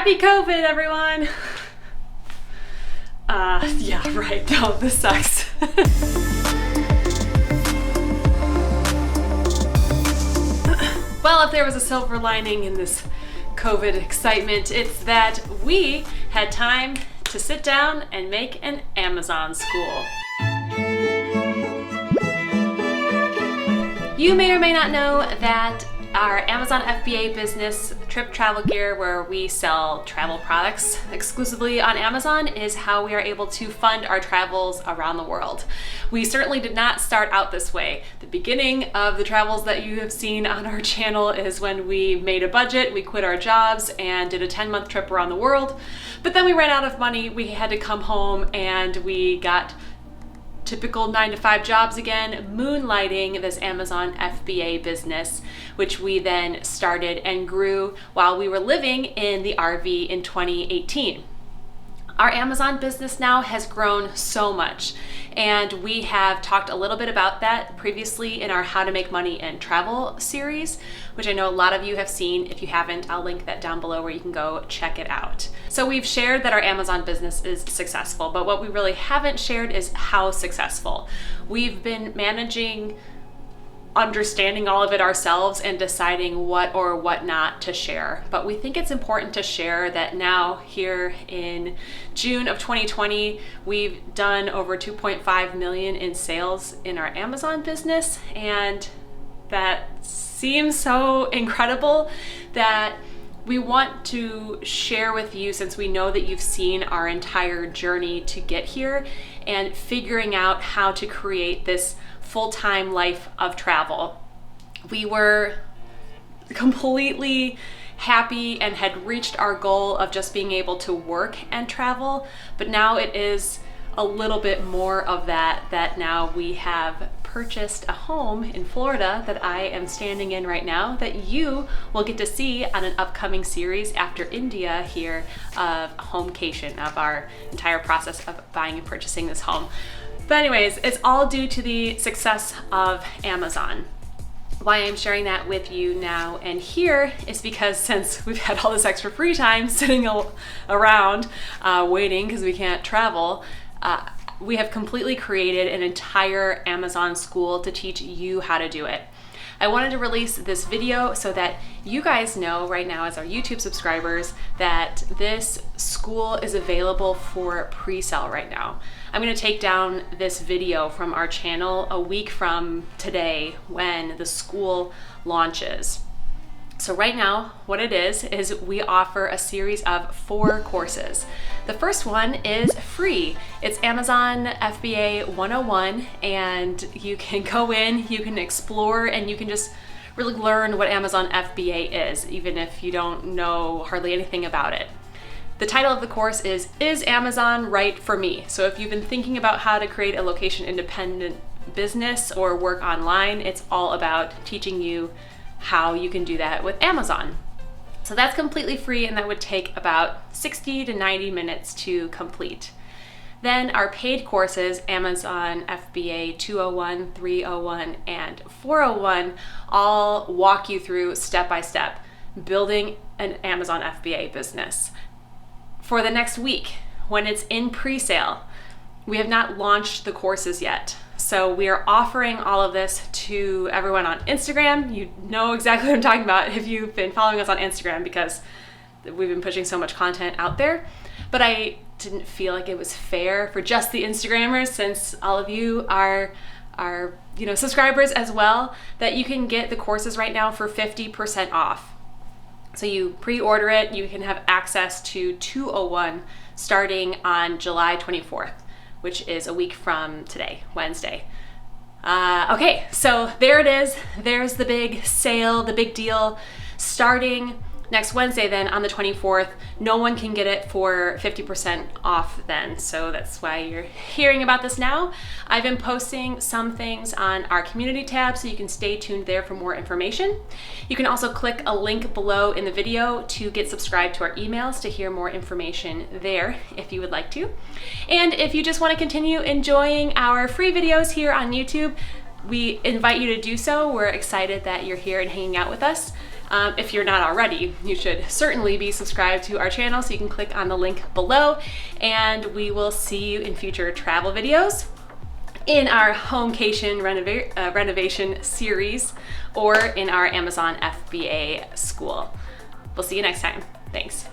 Happy COVID, everyone! Yeah, right. No, this sucks. Well, if there was a silver lining in this COVID excitement, it's that we had time to sit down and make an Amazon school. You may or may not know that our Amazon FBA business, Trip Travel Gear, where we sell travel products exclusively on Amazon, is how we are able to fund our travels around the world. We certainly did not start out this way. The beginning of the travels that you have seen on our channel is when we made a budget, we quit our jobs and did a 10-month trip around the world. But then we ran out of money, we had to come home, and we got typical 9-to-5 jobs again, moonlighting this Amazon FBA business, which we then started and grew while we were living in the RV in 2018. Our Amazon business now has grown so much, and we have talked a little bit about that previously in our How to Make Money and Travel series, which I know a lot of you have seen. If you haven't, I'll link that down below where you can go check it out. So we've shared that our Amazon business is successful, but what we really haven't shared is how successful. We've been managing understanding all of it ourselves and deciding what or what not to share. But we think it's important to share that now, here in June of 2020, we've done over 2.5 million in sales in our Amazon business, and that seems so incredible that we want to share with you, since we know that you've seen our entire journey to get here and figuring out how to create this full-time life of travel. We were completely happy and had reached our goal of just being able to work and travel, but now it is a little bit more of that now we have purchased a home in Florida that I am standing in right now, that you will get to see on an upcoming series after India here of homecation, of our entire process of buying and purchasing this home. But anyways, it's all due to the success of Amazon. Why I'm sharing that with you now and here is because since we've had all this extra free time sitting around waiting because we can't travel, we have completely created an entire Amazon school to teach you how to do it. I wanted to release this video so that you guys know right now, as our YouTube subscribers, that this school is available for pre-sale right now. I'm going to take down this video from our channel a week from today when the school launches. So right now, what it is we offer a series of 4 courses. The first one is free. It's Amazon FBA 101, and you can go in, you can explore, and you can just really learn what Amazon FBA is, even if you don't know hardly anything about it. The title of the course is Amazon Right for Me? So if you've been thinking about how to create a location-independent business or work online, it's all about teaching you how you can do that with Amazon. So that's completely free, and that would take about 60 to 90 minutes to complete. Then our paid courses, Amazon FBA 201, 301, and 401, all walk you through step by step building an Amazon FBA business. For the next week, when it's in pre-sale, we have not launched the courses yet. So we are offering all of this to everyone on Instagram. You know exactly what I'm talking about if you've been following us on Instagram, because we've been pushing so much content out there. But I didn't feel like it was fair for just the Instagrammers, since all of you are subscribers as well, that you can get the courses right now for 50% off. So you pre-order it, you can have access to 201 starting on July 24th. Which is a week from today, Wednesday. Okay, so there it is. There's the big sale, the big deal. Starting next Wednesday then on the 24th, no one can get it for 50% off then. So that's why you're hearing about this now. I've been posting some things on our community tab, so you can stay tuned there for more information. You can also click a link below in the video to get subscribed to our emails to hear more information there if you would like to. And if you just want to continue enjoying our free videos here on YouTube, we invite you to do so. We're excited that you're here and hanging out with us. If you're not already, you should certainly be subscribed to our channel, so you can click on the link below, and we will see you in future travel videos, in our homecation renovation series, or in our Amazon FBA school. We'll see you next time. Thanks.